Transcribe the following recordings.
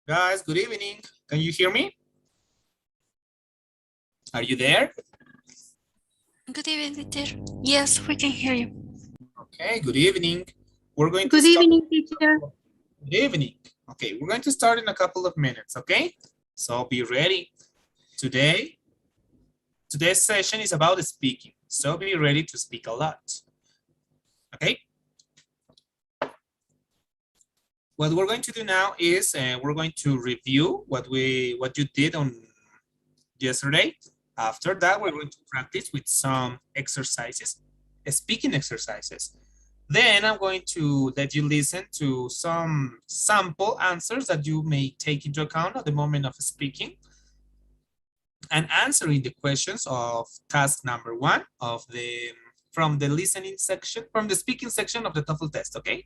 Guys, good evening. Can you hear me? Are you there? Good evening, teacher. Yes, we can hear you. Okay, good evening. We're going to Good start. evening, teacher. Good evening. Okay, we're going to start in a couple of minutes, okay? So be ready. Today's session is about speaking. So be ready to speak a lot. Okay? What we're going to do now is we're going to review what you did on yesterday. After that, we're going to practice with some exercises, speaking exercises. Then I'm going to let you listen to some sample answers that you may take into account at the moment of speaking and answering the questions of task number 1 of from the listening section, from the speaking section of the TOEFL test, okay?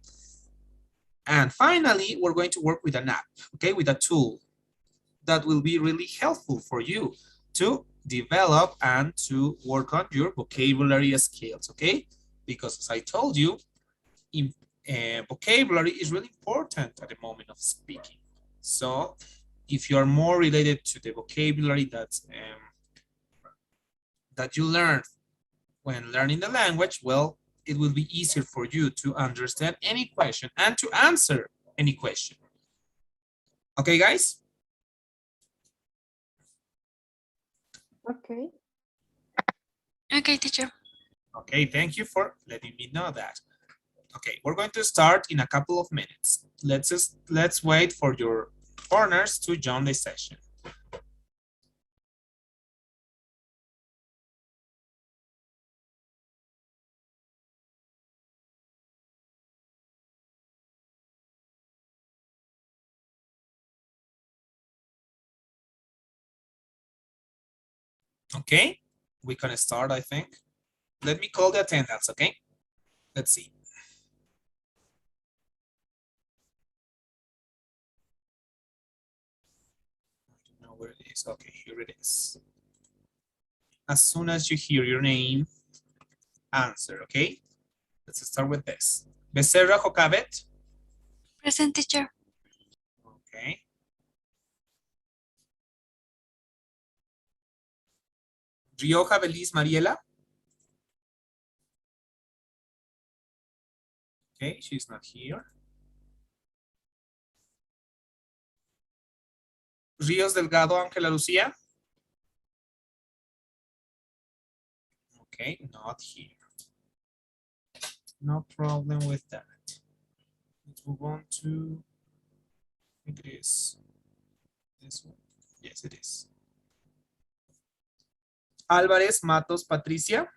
And finally, we're going to work with an app, okay, with a tool that will be really helpful for you to develop and to work on your vocabulary skills, okay? Because as I told you, vocabulary is really important at the moment of speaking. So if you are more related to the vocabulary that you learn when learning the language, well, it will be easier for you to understand any question and to answer any question. Okay, guys? Okay. Okay, teacher. Okay, thank you for letting me know that. Okay, we're going to start in a couple of minutes. Let's wait for your partners to join the session. Okay, we can start, I think. Let me call the attendance, okay? Let's see. I don't know where it is. Okay, here it is. As soon as you hear your name, answer, okay? Let's start with this. Becerra Jocabet. Present, teacher. Okay. Rioja Beliz Mariela. Okay, she's not here. Ríos Delgado Ángela Lucía. Okay, not here. No problem with that. Let's move on to, I think it is this one. Yes, it is. Álvarez Matos Patricia.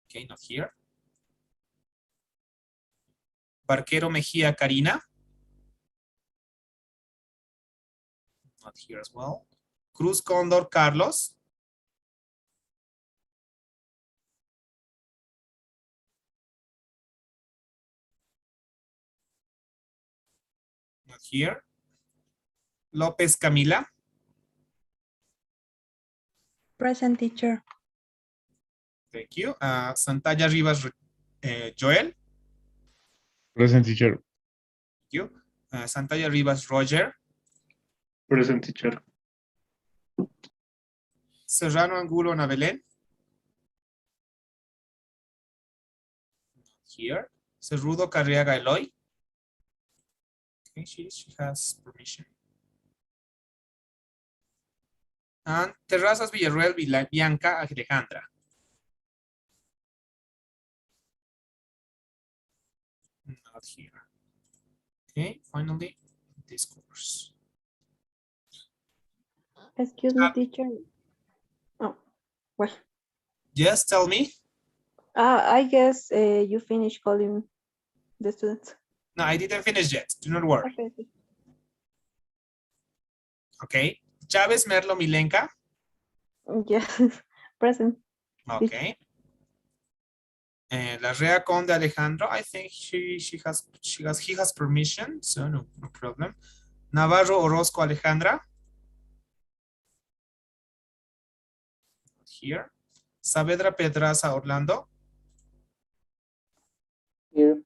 Okay, not here. Barquero Mejía Karina. Not here as well. Cruz Cóndor Carlos. Not here. López Camila. Present, teacher. Thank you. Santalla Rivas Joel. Present, teacher. Thank you. Santalla Rivas Roger. Present, teacher. Serrano Angulo Ana Belén. Here. Cerrudo Carriaga Eloy. Okay, she has permission. And Terrazas Villarreal Bianca Alejandra. Not here. Okay, finally, this course. Excuse me, teacher. Oh, well. Yes, tell me. I guess you finished calling the students. No, I didn't finish yet. Do not worry. Okay. Okay. Chávez Merlo Milenka. Yes, present. Okay. Larrea Conde Alejandro. I think he has permission, so no problem. Navarro Orozco Alejandra. Here. Saavedra Pedraza Orlando. Here.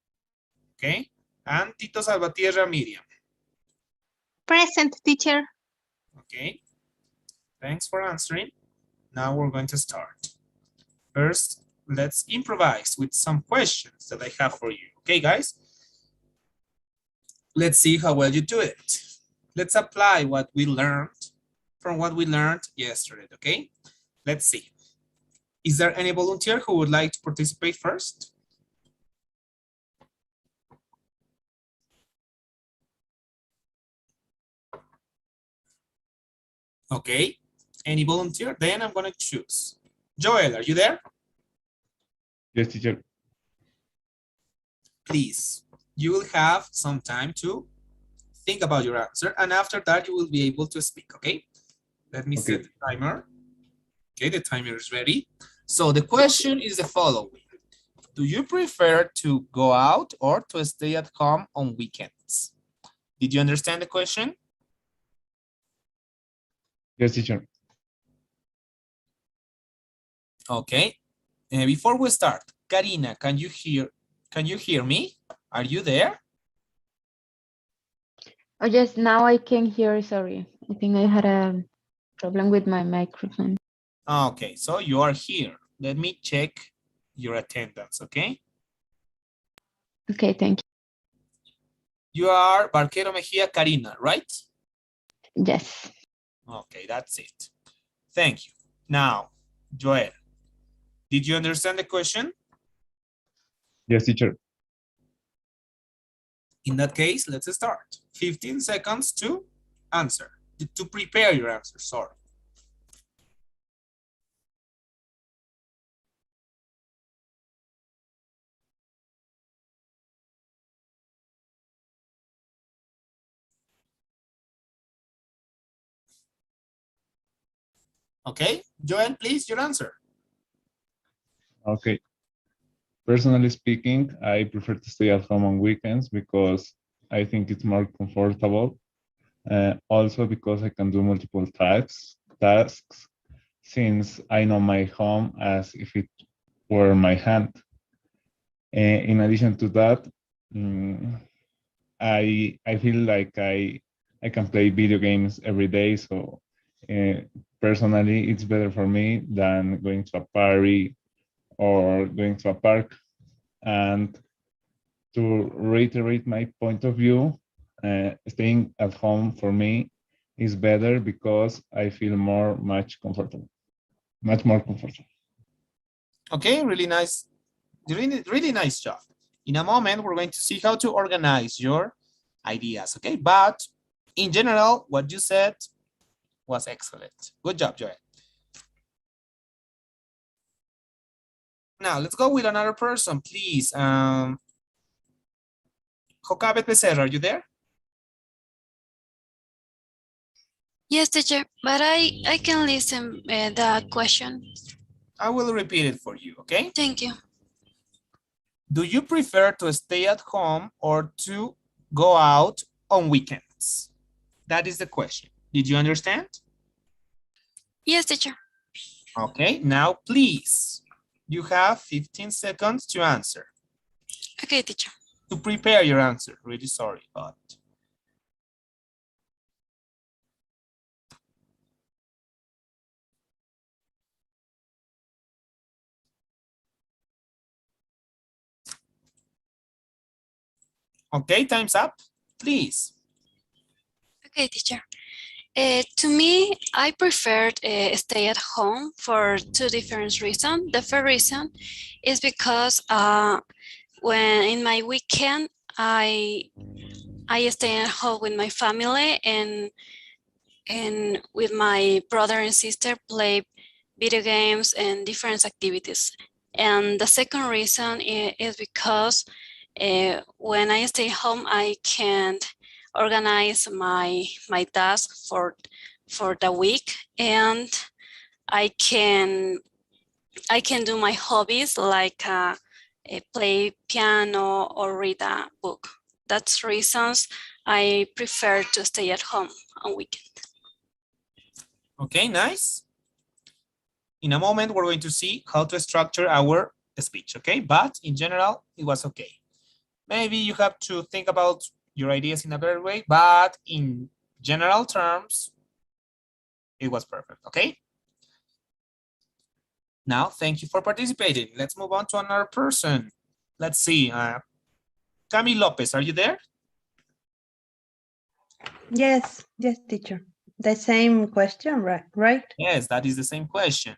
Okay. And Tito Salvatierra Miriam. Present, teacher. Okay, thanks for answering. Now we're going to start. First, let's improvise with some questions that I have for you. Okay, guys? Let's see how well you do it. Let's apply what we learned from what we learned yesterday, okay? Let's see. Is there any volunteer who would like to participate first? Okay, any volunteer? Then I'm gonna choose. Joel, are you there? Yes, teacher. Please, you will have some time to think about your answer, and after that you will be able to speak, okay? Let me set the timer. Okay, the timer is ready. So the question is the following. Do you prefer to go out or to stay at home on weekends? Did you understand the question? Yes, teacher. Okay. Before we start, Karina, can you hear me? Are you there? Oh, yes, now I can hear. Sorry. I think I had a problem with my microphone. Okay, so you are here. Let me check your attendance, okay? Okay, thank You are Barquero Mejia Karina, right? you. Yes. Okay, that's it. Thank you. Now, Joel, did you understand the question? Yes, teacher. In that case, let's start. 15 seconds to answer, to prepare your answer, sorry. Okay, Joel, please, your answer. Okay. Personally speaking, I prefer to stay at home on weekends because I think it's more comfortable. Also because I can do multiple tasks since I know my home as if it were my hand. In addition to that, mm, I feel like I can play video games every day. So personally, it's better for me than going to a party or going to a park. And to reiterate my point of view, staying at home for me is better because I feel much more comfortable. Okay, really nice, really nice job. In a moment, we're going to see how to organize your ideas, okay? But in general, what you said was excellent. Good job, Joel. Now, let's go with another person, please. Jocabet Becerra, are you there? Yes, teacher, but I can listen the question. I will repeat it for you, okay? Thank you. Do you prefer to stay at home or to go out on weekends? That is the question. Did you understand? Yes, teacher. Okay, now please, you have 15 seconds to answer. Okay, teacher. To prepare your answer, really sorry, but. Okay, time's up, please. Okay, teacher. To me, I preferred stay at home for two different reasons. The first reason is because when in my weekend, I stay at home with my family and with my brother and sister play video games and different activities. And the second reason is because when I stay home, I can organize my tasks for the week, and I can do my hobbies like play piano or read a book. That's reasons I prefer to stay at home on weekend. Okay, nice. In a moment, we're going to see how to structure our speech, okay? But in general, it was okay. Maybe you have to think about your ideas in a better way, but in general terms, it was perfect, okay? Now, thank you for participating. Let's move on to another person. Let's see, Cami Lopez, are you there? Yes, yes, teacher. The same question, right? Right? Yes, that is the same question.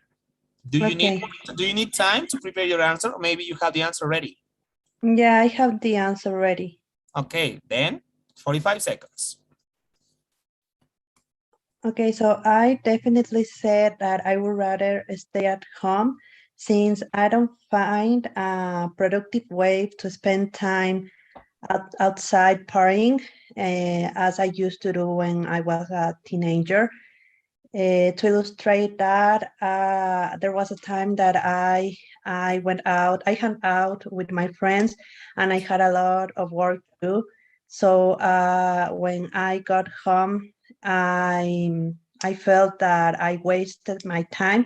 Do Okay. you need time to prepare your answer, or maybe you have the answer ready? Yeah, I have the answer ready. Okay, then 45 seconds. Okay, so I definitely said that I would rather stay at home since I don't find a productive way to spend time outside partying as I used to do when I was a teenager. To illustrate that, there was a time that I went out, I hung out with my friends, and I had a lot of work to do. So when I got home, I felt that I wasted my time,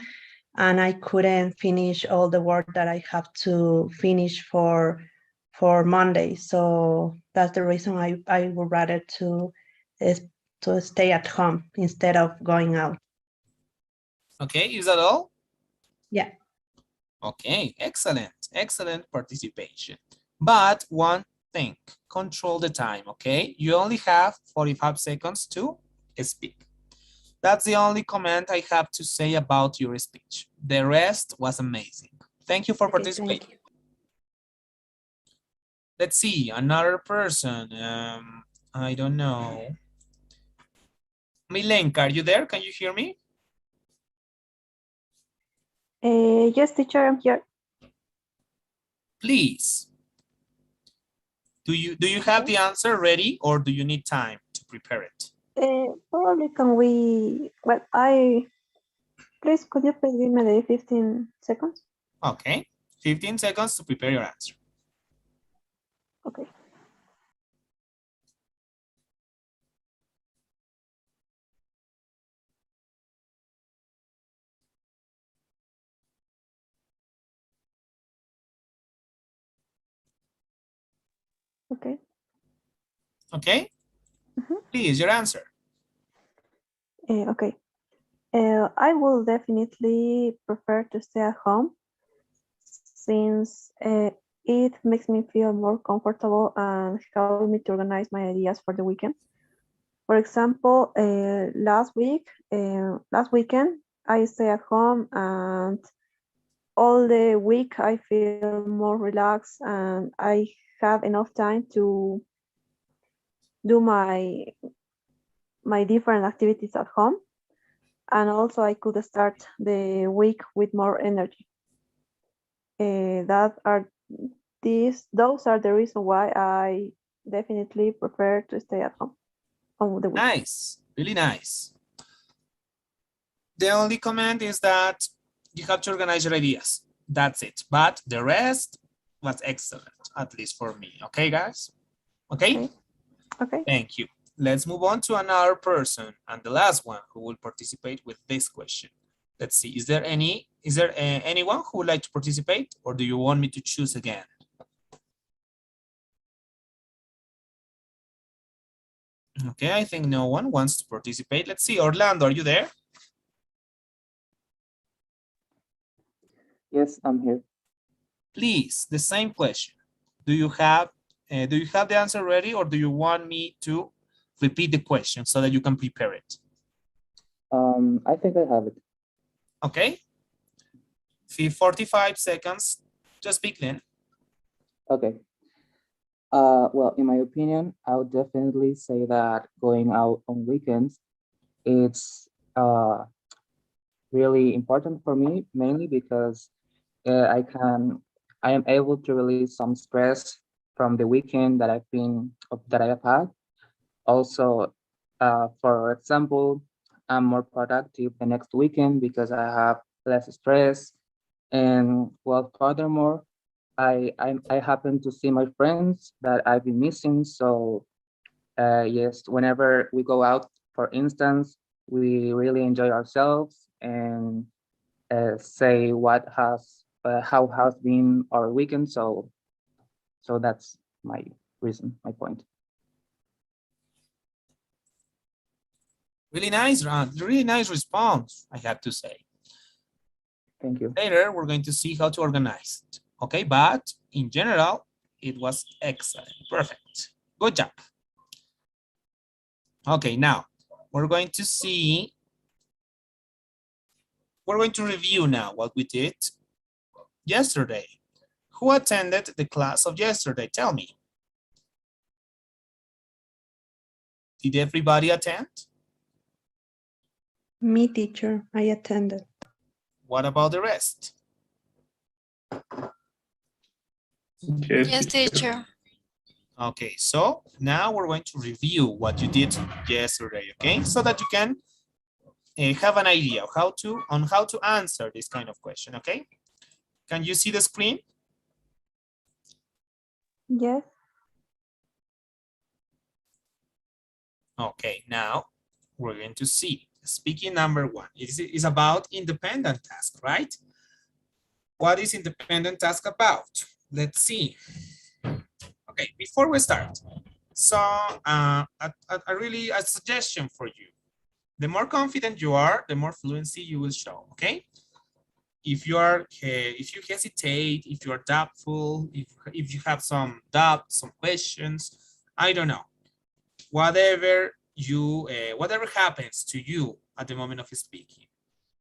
and I couldn't finish all the work that I have to finish for Monday. So that's the reason I would rather is to stay at home instead of going out. Okay, is that all? Yeah. Okay, excellent, excellent participation. But one thing, control the time, okay? You only have 45 seconds to speak. That's the only comment I have to say about your speech. The rest was amazing. Thank you for Okay, participating. thank you. Let's see, another person. I don't know. Milenka, are you there? Can you hear me? Yes, teacher, I'm here. Please. Do you have the answer ready, or do you need time to prepare it? Probably can we, well, please, could you please give me the 15 seconds? Okay, 15 seconds to prepare your answer. Okay. Okay. Okay, Mhm. please, your answer. Okay. I will definitely prefer to stay at home since it makes me feel more comfortable and help me to organize my ideas for the weekend. For example, last weekend, I stay at home and all the week I feel more relaxed and I have enough time to do my different activities at home, and also I could start the week with more energy. That are those are the reason why I definitely prefer to stay at home on the weekend. Nice, really nice. The only comment is that you have to organize your ideas. That's it. But the rest was excellent, at least for me. Okay, guys? Okay? Okay. Okay. Thank you. Let's move on to another person and the last one who will participate with this question. Let's see. Is there anyone who would like to participate, or do you want me to choose again? Okay, I think no one wants to participate. Let's see. Orlando, are you there? Yes, I'm here. Please, the same question. Do you have the answer ready, or do you want me to repeat the question so that you can prepare it? I think I have it. Okay. 45 seconds to speak then. Okay. Well, in my opinion, I would definitely say that going out on weekends, it's really important for me, mainly because I am able to release some stress from the weekend that I have had. Also, for example, I'm more productive the next weekend because I have less stress. And well, furthermore, I happen to see my friends that I've been missing. So yes, whenever we go out, for instance, we really enjoy ourselves and say how has been our weekend. So that's my reason, my point. Really nice, Ron. Really nice response, I have to say. Thank you. Later, we're going to see how to organize it. Okay, but in general, it was excellent. Perfect. Good job. Okay, now we're going to see, we're going to review now what we did yesterday. Who attended the class of yesterday? Tell me. Did everybody attend? Me, teacher, I attended. What about the rest? Yes, teacher. Okay, so now we're going to review what you did yesterday, okay? So that you can have an idea of how to answer this kind of question, okay? Can you see the screen? Yes. Okay, now we're going to see speaking number one. It is about independent task, right? What is independent task about? Let's see. Okay, before we start, so a suggestion for you. The more confident you are, the more fluency you will show, okay? If you hesitate, if you are doubtful, if you have some doubts, some questions, I don't know. Whatever happens to you at the moment of speaking,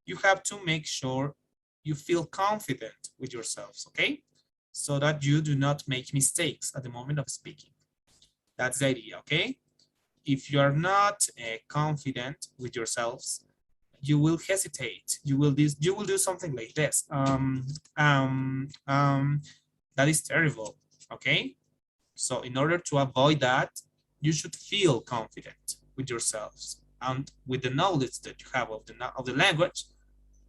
you have to make sure you feel confident with yourselves, okay? So that you do not make mistakes at the moment of speaking. That's the idea, okay? If you are not confident with yourselves, you will hesitate. You will do something like this. That is terrible, okay? So in order to avoid that, you should feel confident with yourselves and with the knowledge that you have of the language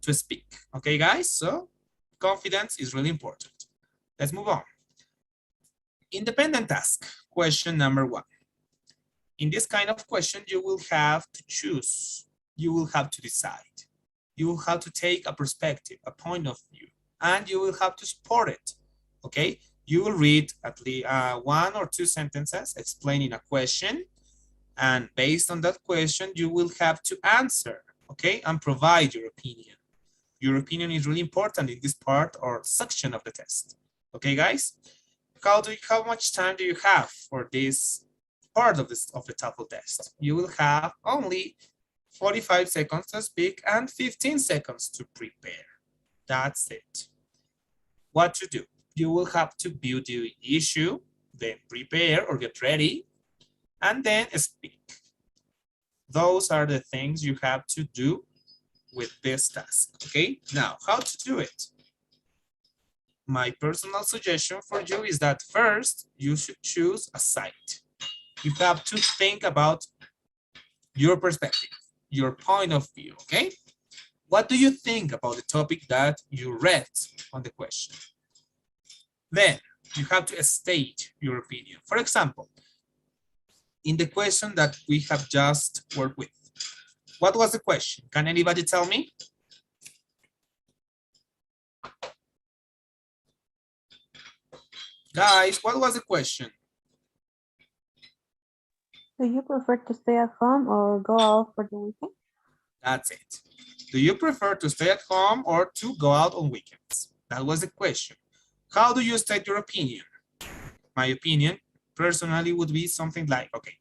to speak. Okay, guys? So confidence is really important. Let's move on. Independent task, question number one. In this kind of question, you will have to choose. You will have to decide. You will have to take a perspective, a point of view, and you will have to support it. Okay? You will read at least 1 or 2 sentences explaining a question, and based on that question, you will have to answer, okay, and provide your opinion. Your opinion is really important in this part or section of the test. Okay, guys? How much time do you have for this part of the TOEFL test? You will have only 45 seconds to speak and 15 seconds to prepare. That's it. What to do? You will have to view the issue, then prepare or get ready, and then speak. Those are the things you have to do with this task, okay? Now, how to do it? My personal suggestion for you is that first, you should choose a site. You have to think about your perspective, your point of view, okay? What do you think about the topic that you read on the question? Then you have to state your opinion. For example, in the question that we have just worked with, what was the question? Can anybody tell me? Guys, what was the question? Do you prefer to stay at home or go out for the weekend? That's it. Do you prefer to stay at home or to go out on weekends? That was the question. How do you state your opinion? My opinion, personally, would be something like, okay,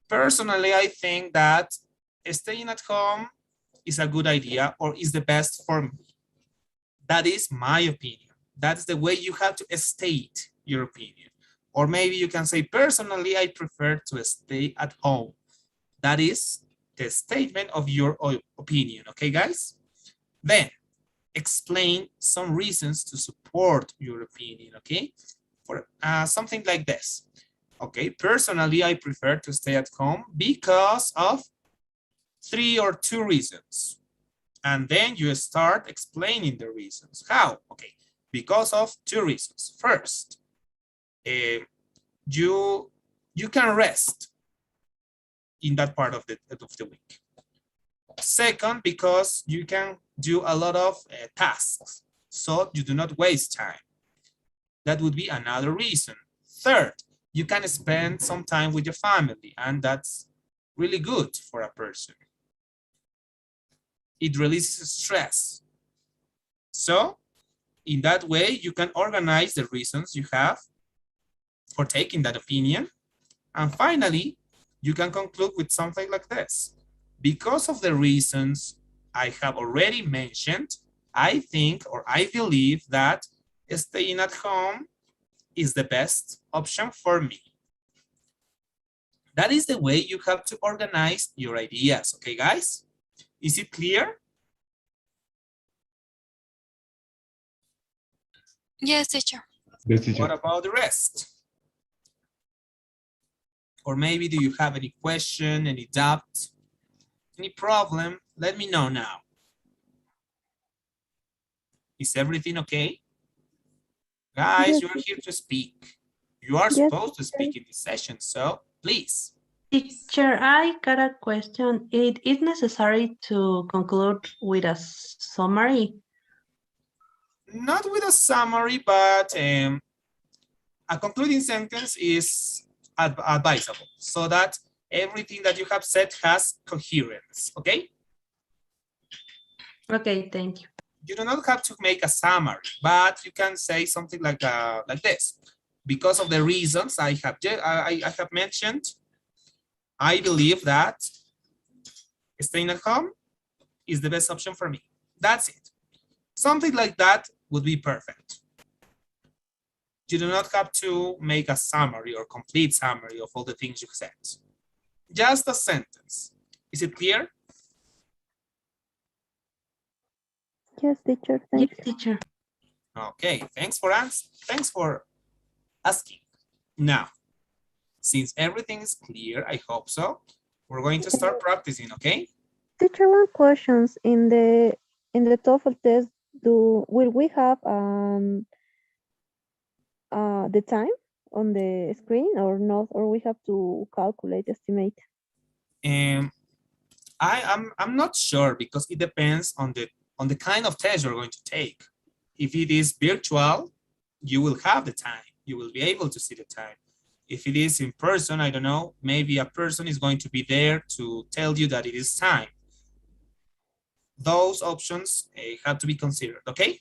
personally, I think that staying at home is a good idea or is the best for me. That is my opinion. That's the way you have to state your opinion. Or maybe you can say, personally, I prefer to stay at home. That is the statement of your opinion, okay, guys? Then, explain some reasons to support your opinion, okay? For something like this. Okay, personally, I prefer to stay at home because of 3 or 2 reasons. And then you start explaining the reasons. How? Okay, because of 2 reasons. First, you can rest in that part of the week. Second, because you can do a lot of tasks, so you do not waste time. That would be another reason. Third, you can spend some time with your family, and that's really good for a person. It releases stress. So in that way, you can organize the reasons you have for taking that opinion. And finally, you can conclude with something like this. Because of the reasons I have already mentioned, I think or I believe that staying at home is the best option for me. That is the way you have to organize your ideas. Okay, guys? Is it clear? Yes, teacher. Yes, teacher. What about the rest? Or maybe do you have any question, any doubt, any problem? Let me know now. Is everything okay? Guys, Yes, you are here to speak. You are yes, supposed to teacher. speak in this session, so please. Teacher, I got a question. It is necessary to conclude with a summary. Not with a summary, but a concluding sentence is advisable so that everything that you have said has coherence, okay? Okay, thank you. You do not have to make a summary, but you can say something like this. Because of the reasons I have mentioned, I believe that staying at home is the best option for me. That's it. Something like that would be perfect. You do not have to make a summary or complete summary of all the things you said. Just a sentence. Is it clear? Yes, teacher. Yes, Thank you. teacher. Okay, thanks for asking. Now, since everything is clear, I hope so, we're going to start practicing, okay? Teacher, one questions in the TOEFL test. Will we have the time on the screen or not, or we have to calculate, estimate? I'm not sure because it depends on the kind of test you're going to take. If it is virtual, you will have the time. You will be able to see the time. If it is in person, I don't know, maybe a person is going to be there to tell you that it is time. Those options have to be considered, okay?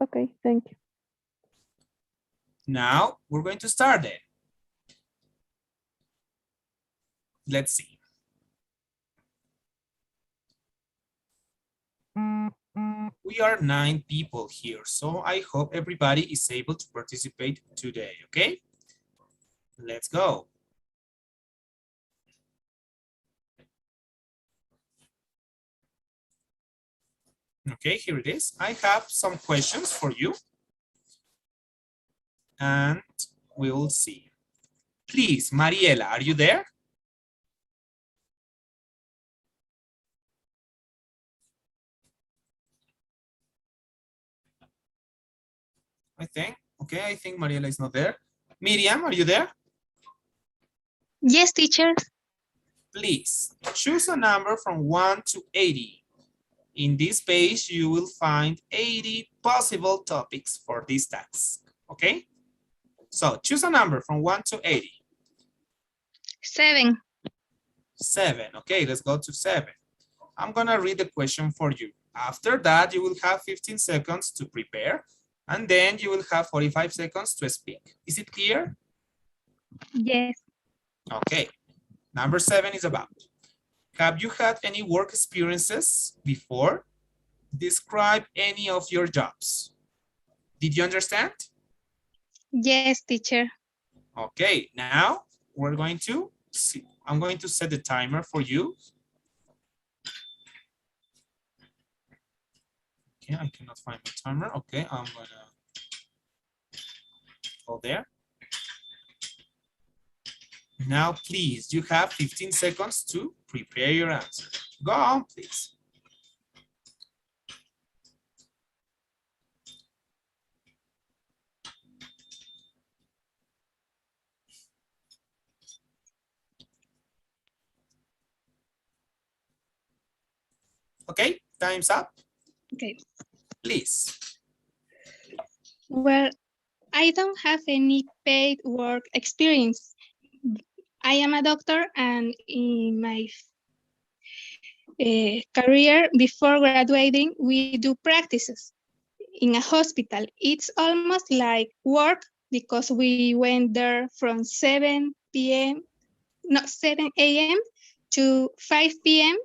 Okay, thank you. Now we're going to start then. Let's see. We are 9 people here, so I hope everybody is able to participate today, okay? Let's go. Okay, here it is. I have some questions for you. And we'll see. Please, Mariela, are you there? I think Mariela is not there. Miriam, are you there? Yes, teacher. Please, choose a number from 1 to 80. In this page, you will find 80 possible topics for this task, okay? So choose a number from 1 to 80. 7. 7, okay, let's go to 7. I'm gonna read the question for you. After that, you will have 15 seconds to prepare, and then you will have 45 seconds to speak. Is it clear? Yes. Okay, number 7 is about, have you had any work experiences before? Describe any of your jobs. Did you understand? Yes, teacher. Okay, now we're going to see. I'm going to set the timer for you. Okay, I cannot find the timer. Okay, I'm gonna go there. Now, please, you have 15 seconds to prepare your answer. Go on, please. Okay, time's up. Okay. Please. Well, I don't have any paid work experience. I am a doctor, and in my career before graduating, we do practices in a hospital. It's almost like work because we went there from 7 p.m., not 7 a.m. to 5 p.m.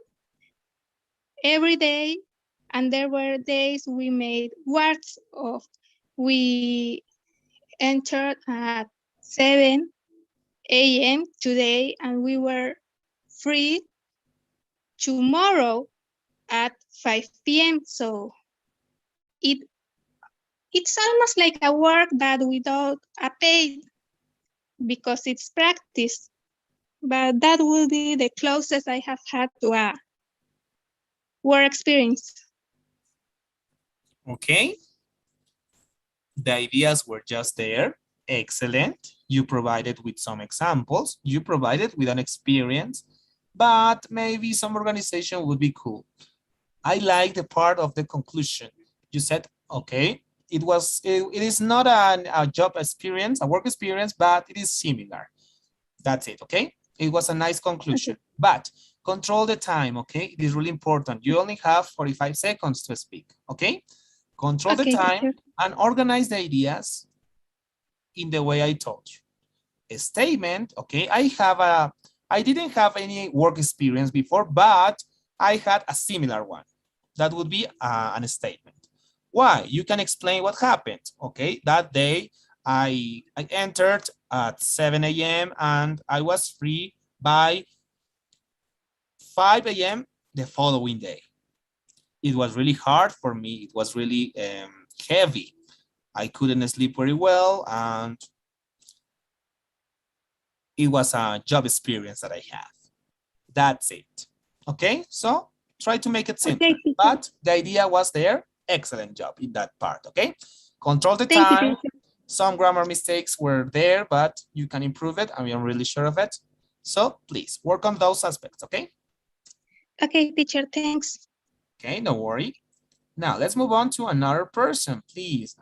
every day. And there were days we made wards of, we entered at 7 a.m. today, and we were free tomorrow at 5 p.m. So it it's almost like a work that without a pay because it's practice. But that will be the closest I have had to a work experience. Okay. The ideas were just there. Excellent. You provided with some examples. You provided with an experience, but maybe some organization would be cool. I like the part of the conclusion. You said, okay, it is not a job experience, a work experience, but it is similar. That's it, okay? It was a nice conclusion, Okay. but control the time, okay? It is really important. You only have 45 seconds to speak, okay? Control the Okay, time teacher. and organize the ideas in the way I told you. A statement, okay, I didn't have any work experience before, but I had a similar one. That would be an statement. Why? You can explain what happened, okay? That day, I entered at 7 a.m. and I was free by 5 a.m. the following day. It was really hard for me. It was really heavy. I couldn't sleep very well, and it was a job experience that I have. That's it. Okay, so try to make it Okay, simpler, teacher. but the idea was there. Excellent job in that part, okay? Control the Thank you, time. teacher. Some grammar mistakes were there, but you can improve it. I mean, I'm really sure of it. So please work on those aspects, okay? Okay, teacher, thanks. Okay, no worry. Now let's move on to another person, please.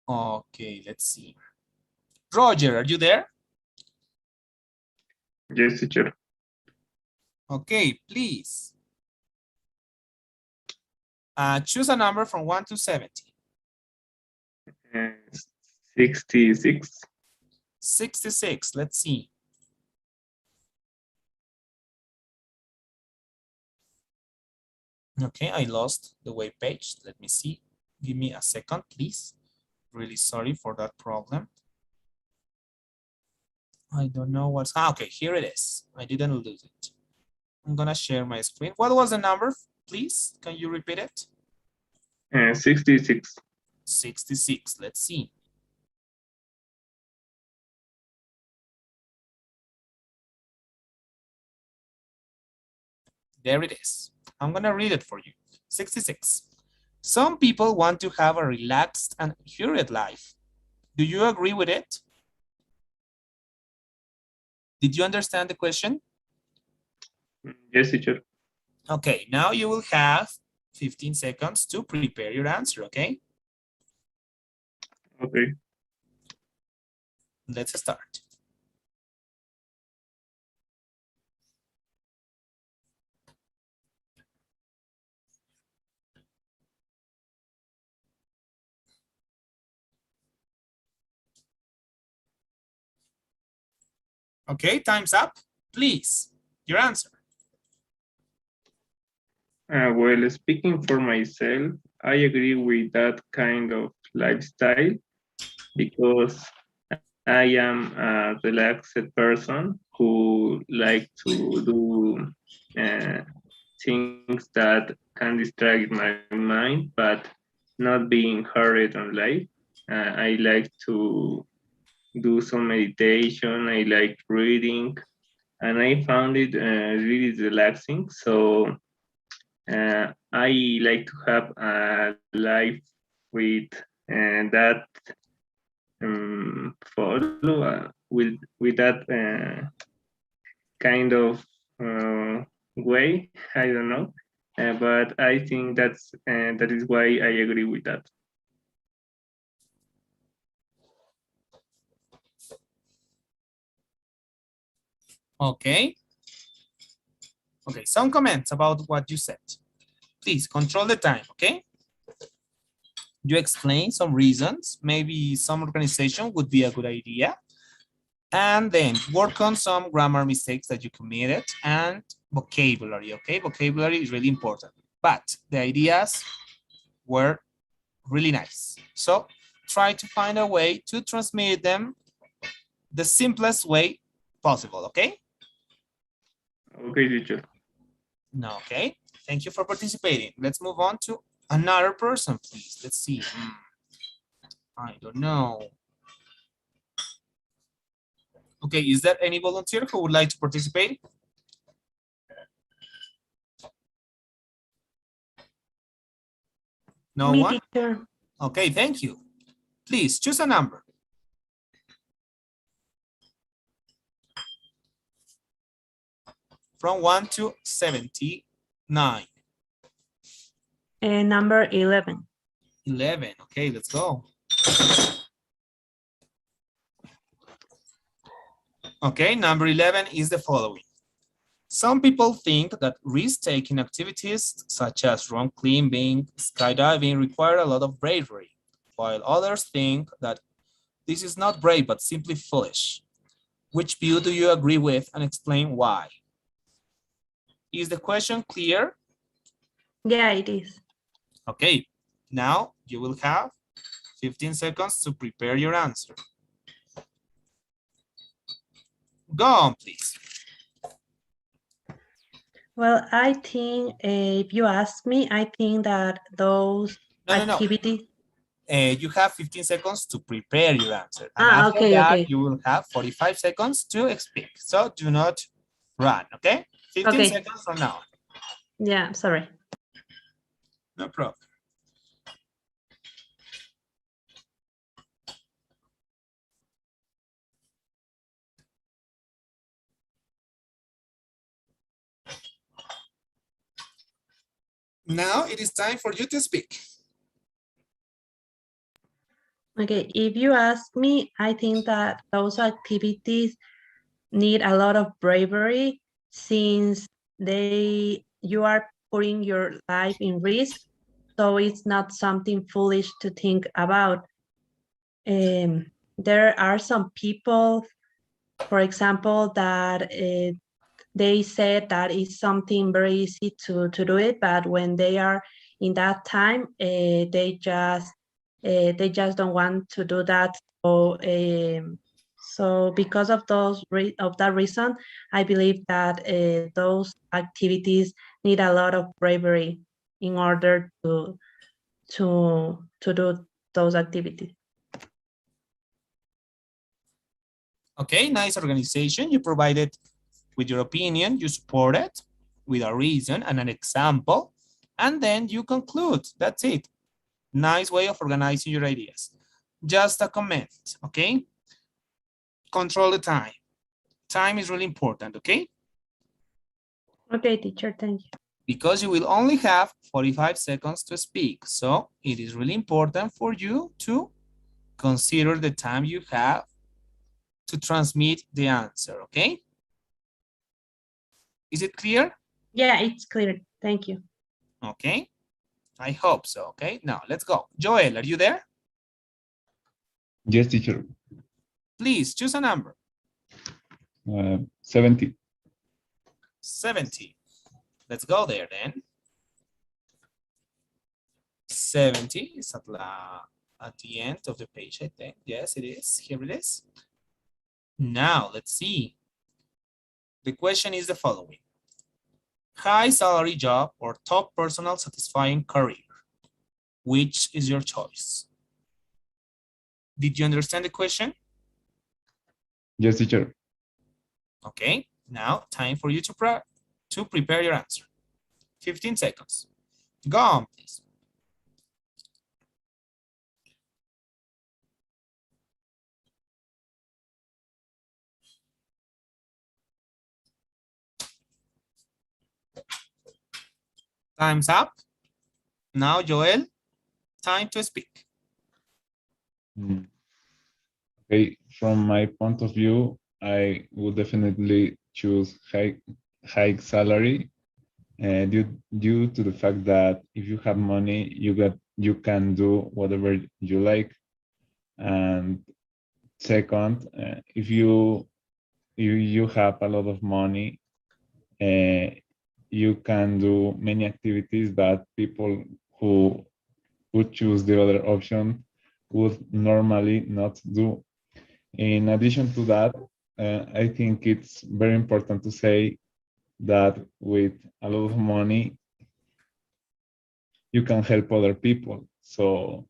Okay, let's see. Roger, are you there? Yes, teacher. Okay, please. Choose a number from 1 to 70. 66. 66, let's see. Okay, I lost the web page. Let me see. Give me a second, please. Really sorry for that problem. I don't know what's, okay, here it is. I didn't lose it. I'm gonna share my screen. What was the number, please? Can you repeat it? 66. 66, let's see. There it is. I'm gonna read it for you. 66. Some people want to have a relaxed and hurried life. Do you agree with it? Did you understand the question? Yes, teacher. Okay, now you will have 15 seconds to prepare your answer, okay? Okay. Let's start. Okay, time's up. Please, your answer. Well, speaking for myself, I agree with that kind of lifestyle because I am a relaxed person who like to do things that can distract my mind, but not being hurried on life. I like to do some meditation. I like reading, and I found it really relaxing. So I like to have a life with that follow with that kind of way. I don't know, but I think that is why I agree with that. Okay. Okay, some comments about what you said. Please control the time, okay? You explain some reasons. Maybe some organization would be a good idea. And then work on some grammar mistakes that you committed and vocabulary, okay? Vocabulary is really important. But the ideas were really nice. So try to find a way to transmit them the simplest way possible, okay? Okay, teacher. No, okay. Thank you for participating. Let's move on to another person, please. Let's see. I don't know. Okay, is there any volunteer who would like to participate? No Me, one? teacher. Okay, thank you. Please choose a number. From 1 to 79. Number 11. 11. Okay, let's go. Okay, number 11 is the following. Some people think that risk-taking activities such as rock climbing, skydiving require a lot of bravery, while others think that this is not brave but simply foolish. Which view do you agree with and explain why? Is the question clear? Yeah, it is. Okay, now you will have 15 seconds to prepare your answer. Go on, please. Well, I think if you ask me, I think that those No. activities. You have 15 seconds to prepare your answer. And after Okay, that, okay. you will have 45 seconds to speak. So do not run, okay? 15 Okay. seconds from now. Yeah, sorry. No problem. Now it is time for you to speak. Okay, if you ask me, I think that those activities need a lot of bravery since you are putting your life in risk. So it's not something foolish to think about. There are some people, for example, that they said that it's something very easy to do it, but when they are in that time, they just don't want to do that. So because of that reason, I believe that those activities need a lot of bravery in order to do those activities. Okay, nice organization. You provided with your opinion, you support it with a reason and an example, and then you conclude. That's it. Nice way of organizing your ideas. Just a comment, okay? Control the time. Time is really important, okay? Okay, teacher, thank you. Because you will only have 45 seconds to speak. So it is really important for you to consider the time you have to transmit the answer, okay? Is it clear? Yeah, it's clear. Thank you. Okay, I hope so, okay? Now let's go. Joel, are you there? Yes, teacher. Please choose a number. 70. 70. Let's go there then. 70 is at the end of the page, I think. Yes, it is. Here it is. Now, let's see. The question is the following. High salary job or top personal satisfying career? Which is your choice? Did you understand the question? Yes, teacher. Okay, now time for you to prepare your answer. 15 seconds. Go on, please. Time's up. Now, Joel, time to speak. Okay, from my point of view, I would definitely choose high salary due to the fact that if you have money, you can do whatever you like. And second, if you have a lot of money, you can do many activities that people who would choose the other option would normally not do. In addition to that, I think it's very important to say that with a lot of money, you can help other people. So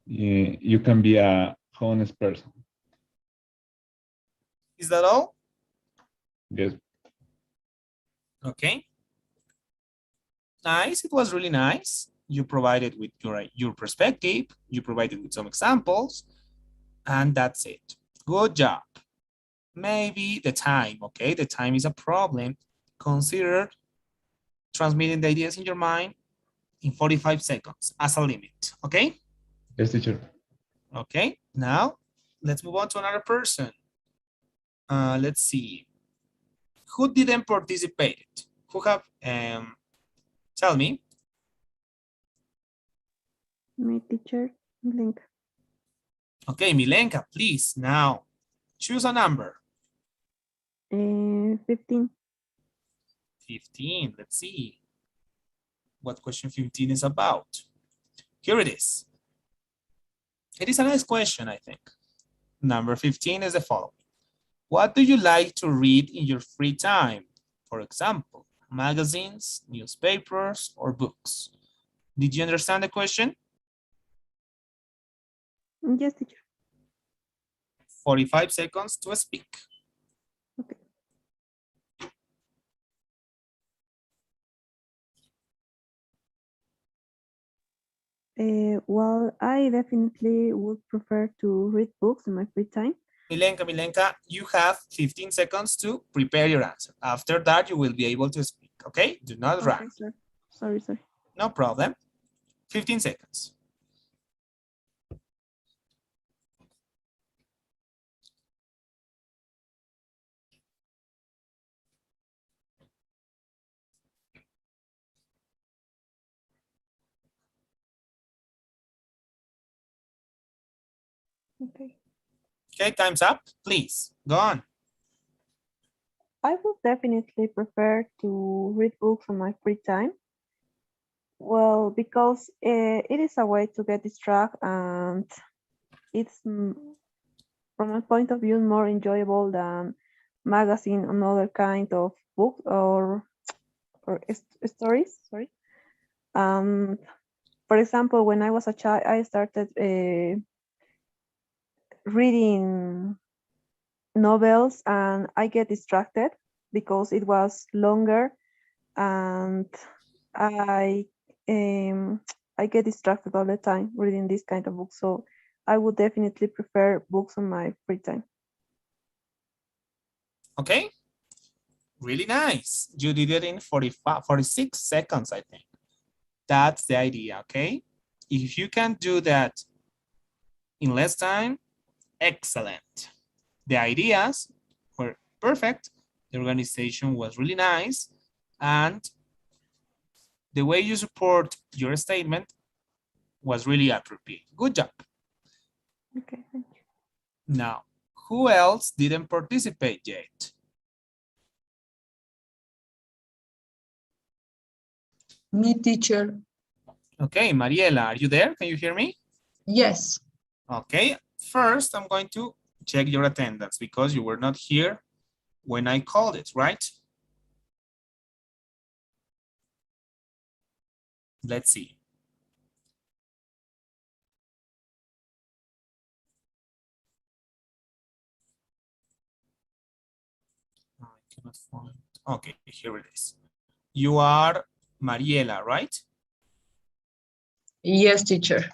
you can be a honest person. Is that all? Yes. Okay. Nice. It was really nice. You provided with your perspective. You provided with some examples. And that's it. Good job. Maybe the time, okay? The time is a problem. Consider transmitting the ideas in your mind in 45 seconds as a limit, okay? Yes, teacher. Okay, now let's move on to another person. Let's see. Who didn't participate? Who have, tell me. My teacher, Link. Okay, Milenka, please, now choose a number. 15. 15, let's see what question 15 is about. Here it is. It is a nice question, I think. Number 15 is the following. What do you like to read in your free time? For example, magazines, newspapers, or books? Did you understand the question? Yes, teacher. 45 seconds to speak. Okay. Well, I definitely would prefer to read books in my free time. Milenka, you have 15 seconds to prepare your answer. After that, you will be able to speak, okay? Do not Okay, run. sir. Sorry. No problem. 15 seconds. Okay. Okay, time's up. Please, go on. I would definitely prefer to read books on my free time. Well, because it is a way to get distracted, and it's, from my point of view, more enjoyable than magazine and other kind of books or stories. Sorry. For example, when I was a child, I started reading novels, and I get distracted because it was longer, and I I get distracted all the time reading this kind of books. So I would definitely prefer books on my free time. Okay, really nice. You did it in 46 seconds, I think. That's the idea, okay? If you can do that in less time, excellent. The ideas were perfect. The organization was really nice. And the way you support your statement was really appropriate. Good job. Okay, thank you. Now, who else didn't participate yet? Me, teacher. Okay, Mariela, are you there? Can you hear me? Yes. Okay, first I'm going to check your attendance because you were not here when I called it, right? Let's see. I cannot find. Okay, here it is. You are Mariela, right? Yes, teacher.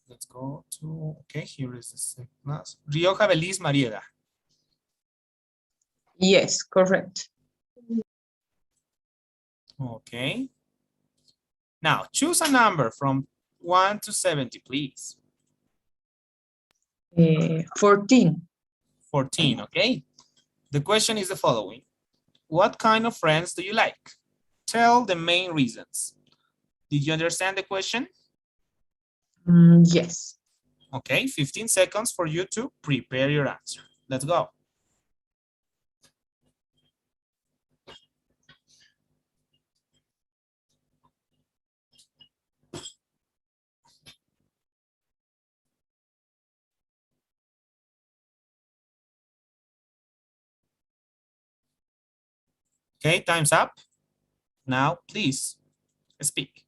Let's go to, okay, here is the second class. Rioja Beliz Mariela. Yes, correct. Okay. Now, choose a number from 1 to 70, please. 14. 14, okay? The question is the following. What kind of friends do you like? Tell the main reasons. Did you understand the question? Yes. Okay, 15 seconds for you to prepare your answer. Let's go. Okay, time's up. Now, please speak.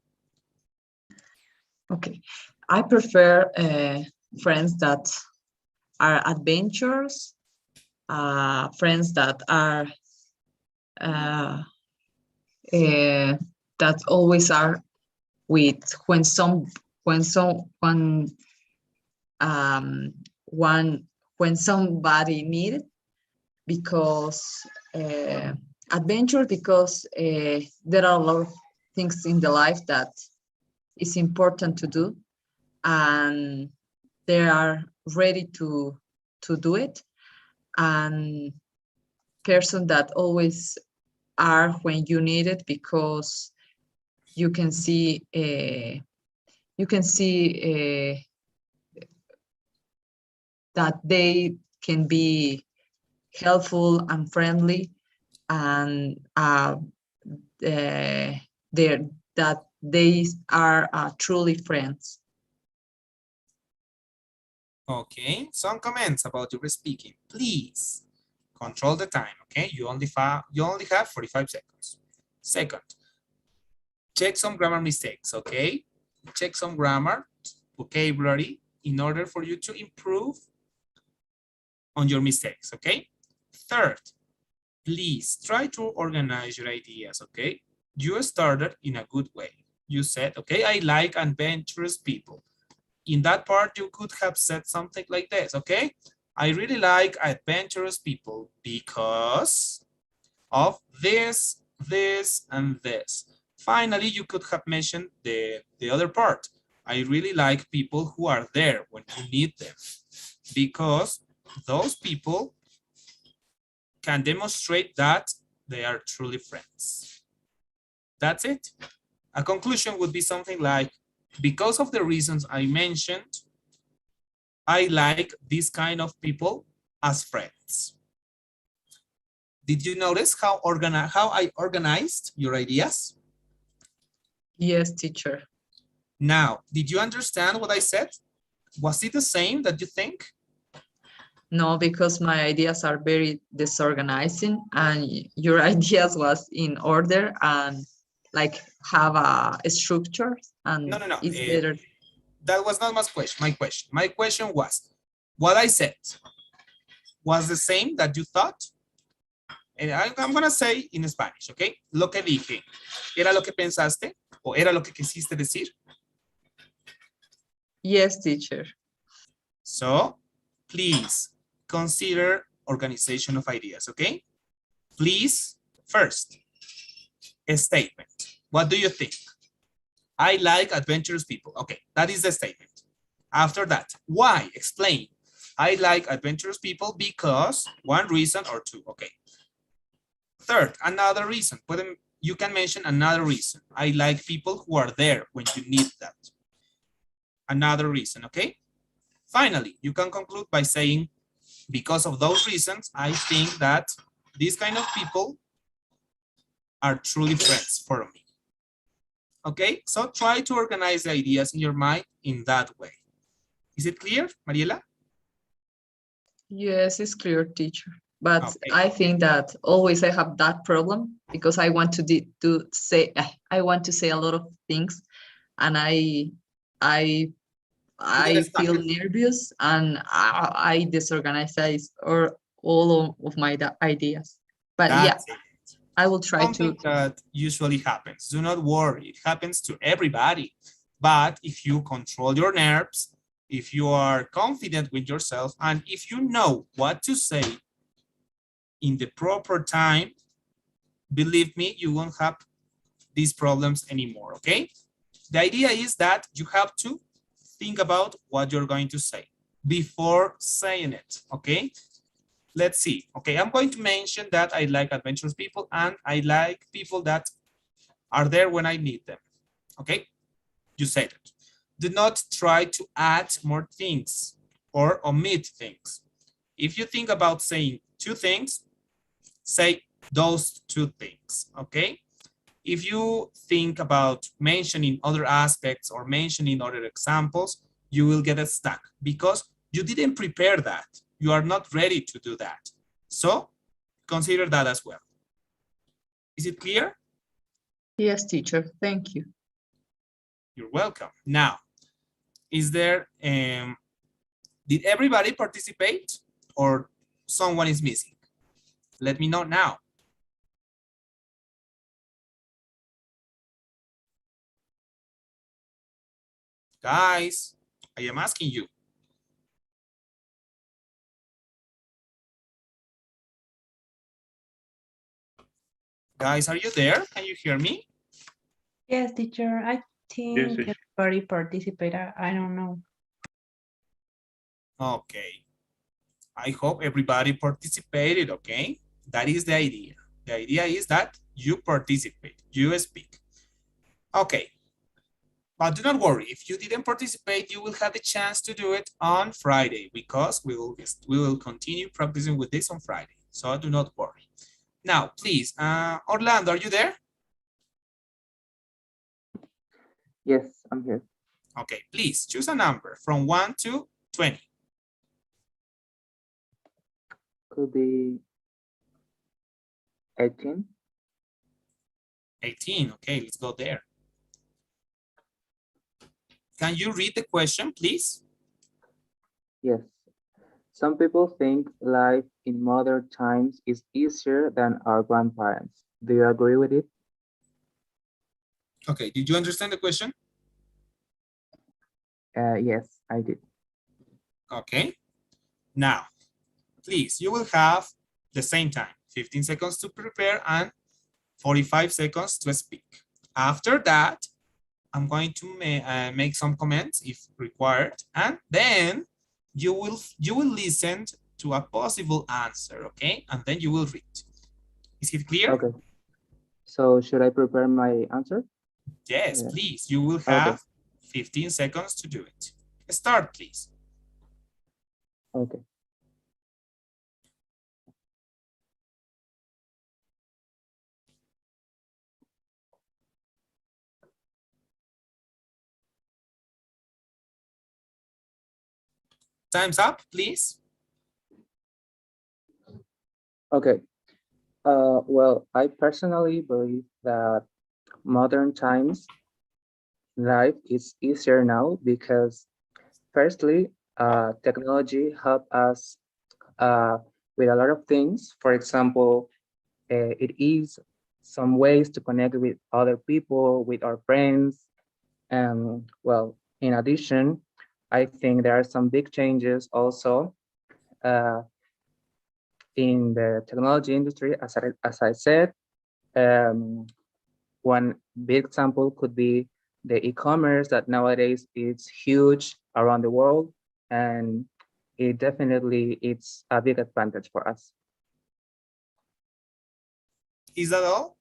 Okay. I prefer friends that are adventurous, friends that are that always are with um, one when somebody needed, because adventure, because there are a lot of things in the life that is important to do, and they are ready to do it, and person that always are when you need it, because you can see that they can be helpful and friendly, and they're that they are truly friends. Okay, some comments about your speaking. Please control the time, okay? You only have 45 seconds. Second, check some grammar mistakes, okay? Check some grammar, vocabulary, in order for you to improve on your mistakes, okay? Third, please try to organize your ideas, okay? You started in a good way. You said, okay, I like adventurous people. In that part, you could have said something like this, okay? I really like adventurous people because of this, this, and this. Finally, you could have mentioned the other part. I really like people who are there when you need them, because those people can demonstrate that they are truly friends. That's it. A conclusion would be something like, because of the reasons I mentioned, I like this kind of people as friends. Did you notice how I organized your ideas? Yes, teacher. Now, did you understand what I said? Was it the same that you think? No, because my ideas are very disorganizing, and your ideas was in order and like have a structure, and No. it's better. That was not my question. My question was, what I said was the same that you thought? And I'm going to say in Spanish, okay? Lo que dije, ¿era lo que pensaste o era lo que quisiste decir? Yes, teacher. So, please consider organization of ideas, okay? Please, first, a statement. What do you think? I like adventurous people. Okay, that is the statement. After that, why? Explain. I like adventurous people because one reason or two. Okay. Third, another reason. You can mention another reason. I like people who are there when you need that. Another reason, okay? Finally, you can conclude by saying, because of those reasons, I think that these kind of people are truly friends for me. Okay, so try to organize the ideas in your mind in that way. Is it clear, Mariela? Yes, it's clear, teacher. But Okay. I think that always I have that problem, because I want to say a lot of things, and I feel nervous, and I disorganize or all of my ideas. But That's yeah, it. I will try Something that usually happens. Do not worry, it happens to everybody. But if you control your nerves, if you are confident with yourself, and if you know what to say in the proper time, believe me, you won't have these problems anymore, okay? The idea is that you have to think about what you're going to say before saying it, okay? let's see. Okay, I'm going to mention that I like adventurous people and I like people that are there when I need them. Okay, you said it. Do not try to add more things or omit things. If you think about saying two things, say those two things, okay? If you think about mentioning other aspects or mentioning other examples, you will get stuck because you didn't prepare that. You are not ready to do that. So consider that as well. Is it clear? Yes, teacher. Thank you. You're welcome. Now, is there, did everybody participate or someone is missing? Let me know now. Guys, I am asking you. Guys, are you there? Can you hear me? Yes, teacher. I Yes, think everybody participated. I don't know. Okay. I hope everybody participated, okay? That is the idea. The idea is that you participate, you speak. Okay. But do not worry. If you didn't participate, you will have the chance to do it on Friday because we will continue practicing with this on Friday. So do not worry. Now, please, Orlando, are you there? Yes, I'm here. Okay, please choose a number from 1 to 20. Could be 18. 18, okay, let's go there. Can you read the question, please? Yes. Some people think life in modern times is easier than our grandparents. Do you agree with it? Okay, did you understand the question? Yes, I did. Okay, now, please, you will have the same time, 15 seconds to prepare and 45 seconds to speak. After that, I'm going to make some comments if required, and then you will listen to a possible answer, okay? And then you will read. Is it clear? Okay. So should I prepare my answer? Yes, Yeah. please. You will Okay. have 15 seconds to do it. Start, please. Okay. Time's up, please. Okay. Well, I personally believe that modern times life is easier now because firstly, technology help us with a lot of things. For example, it is some ways to connect with other people, with our friends. And well, in addition, I think there are some big changes also uh, in the technology industry. As I said, um, one big example could be the e-commerce that nowadays is huge around the world, and it's a big advantage for us. Is that all?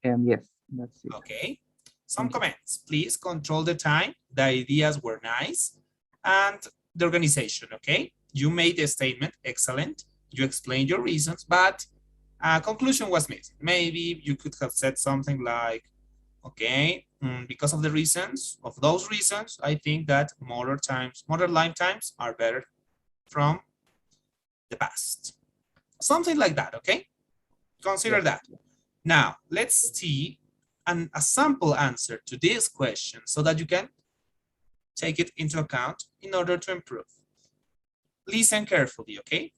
Yes, that's it. Okay. Some Thank you. comments. Please control the time. The ideas were nice. And the organization, okay? You made a statement, excellent. You explained your reasons, but a conclusion was missing. Maybe you could have said something like, okay, because of the reasons, of those reasons, I think that modern lifetimes are better from the past. Something like that, okay? Consider Yes. that. Now, let's see a sample answer to this question so that you can take it into account in order to improve. Listen carefully, okay?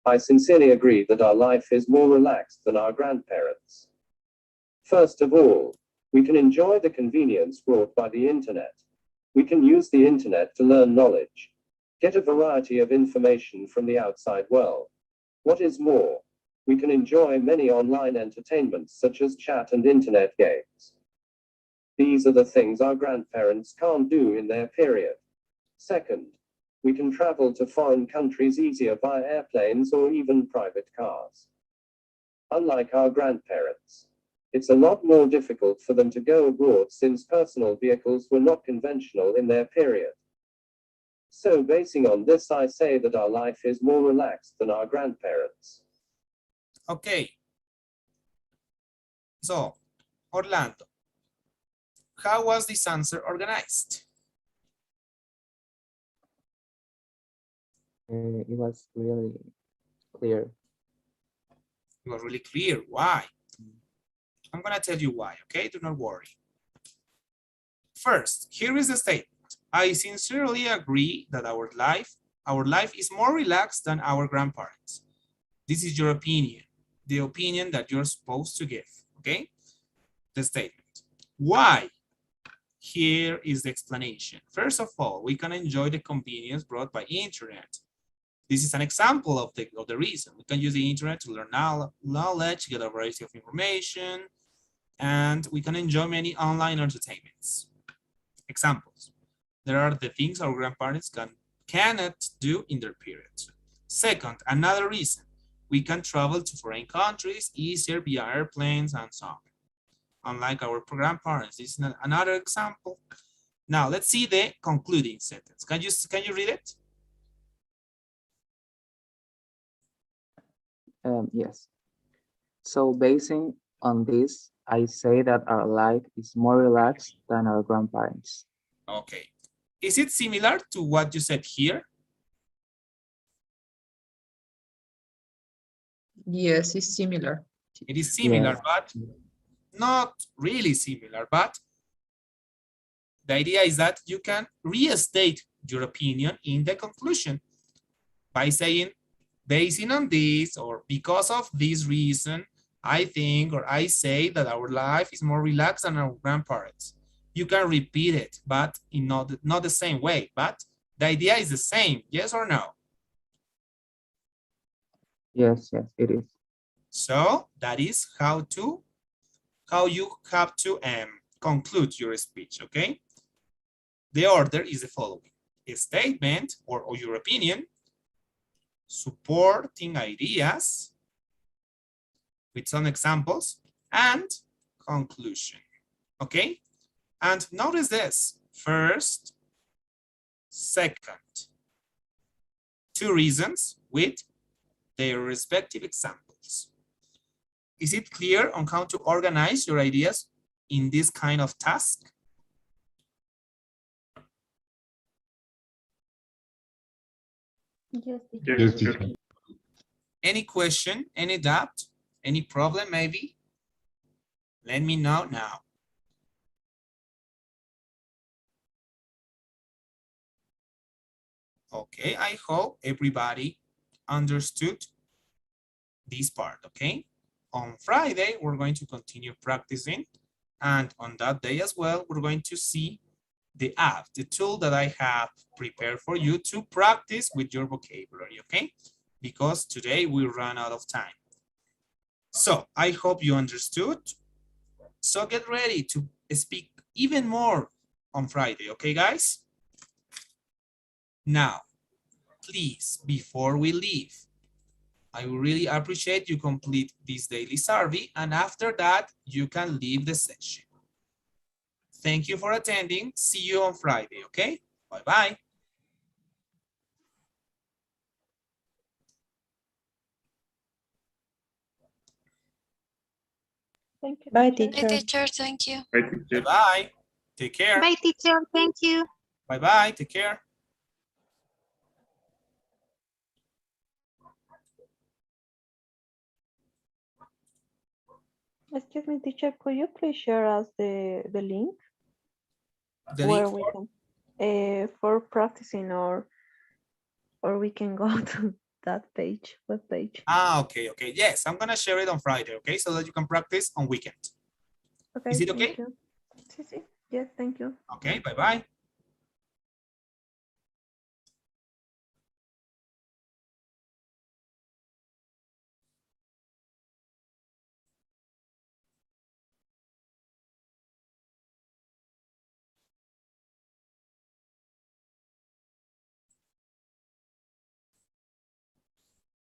I sincerely agree that our life is more relaxed than our grandparents. First of all, we can enjoy the convenience brought by the internet. We can use the internet to learn knowledge, get a variety of information from the outside world. What is more, we can enjoy many online entertainments such as chat and internet games. These are the things our grandparents can't do in their period. Second, We can travel to foreign countries easier via airplanes or even private cars. Unlike our grandparents, it's a lot more difficult for them to go abroad since personal vehicles were not conventional in their period. So basing on this, I say that our life is more relaxed than our grandparents. Okay. So, Orlando, how was this answer organized? It was really clear. It was really clear. Why? I'm going to tell you why, okay? Do not worry. First, here is the statement. I sincerely agree that our life is more relaxed than our grandparents. This is your opinion, the opinion that you're supposed to give, okay? The statement. Why? Here is the explanation. First of all, we can enjoy the convenience brought by internet. This is an example of the reason. We can use the internet to learn knowledge, get a variety of information, and we can enjoy many online entertainments. Examples. There are the things our grandparents cannot do in their period. Second, another reason. We can travel to foreign countries easier via airplanes and so on. Unlike our grandparents, this is another example. Now let's see the concluding sentence. Can you read it? Yes. So basing on this, I say that our life is more relaxed than our grandparents. Okay. Is it similar to what you said here? Yes, it's similar. It is similar, Yes. but not really similar. But the idea is that you can restate your opinion in the conclusion by saying, basing on this or because of this reason, I think or I say that our life is more relaxed than our grandparents. You can repeat it, but in not the same way. But the idea is the same, yes or no? Yes, it is. So that is how you have to conclude your speech, okay? The order is the following: a statement or your opinion, supporting ideas with some examples, and conclusion, okay? And notice this: first, second, two reasons with their respective examples. Is it clear on how to organize your ideas in this kind of task? Yes, teacher. Yes, teacher. Any question, any doubt, any problem maybe? Let me know now. Okay, I hope everybody understood this part, okay? On Friday, we're going to continue practicing. And on that day as well, we're going to see the app, the tool that I have prepared for you to practice with your vocabulary, okay? Because today we ran out of time. So I hope you understood. So get ready to speak even more on Friday, okay, guys? Now, please, before we leave, I will really appreciate you complete this daily survey, and after that, you can leave the session. Thank you for attending. See you on Friday, okay? Bye-bye. Thank you, Bye, teacher. Bye, teacher. teacher. Thank you. Right, teacher. Bye-bye. Take care. Bye, teacher. Thank you. Bye-bye. Take care. Excuse me, teacher, could you please share us the link The where link we for, can for practicing or we can go to that page, web page. okay. Yes, I'm gonna share it on Friday, okay? So that you can practice on weekend. Okay, Is it thank okay? you. Sí, sí. Yes, thank you. Okay, bye-bye.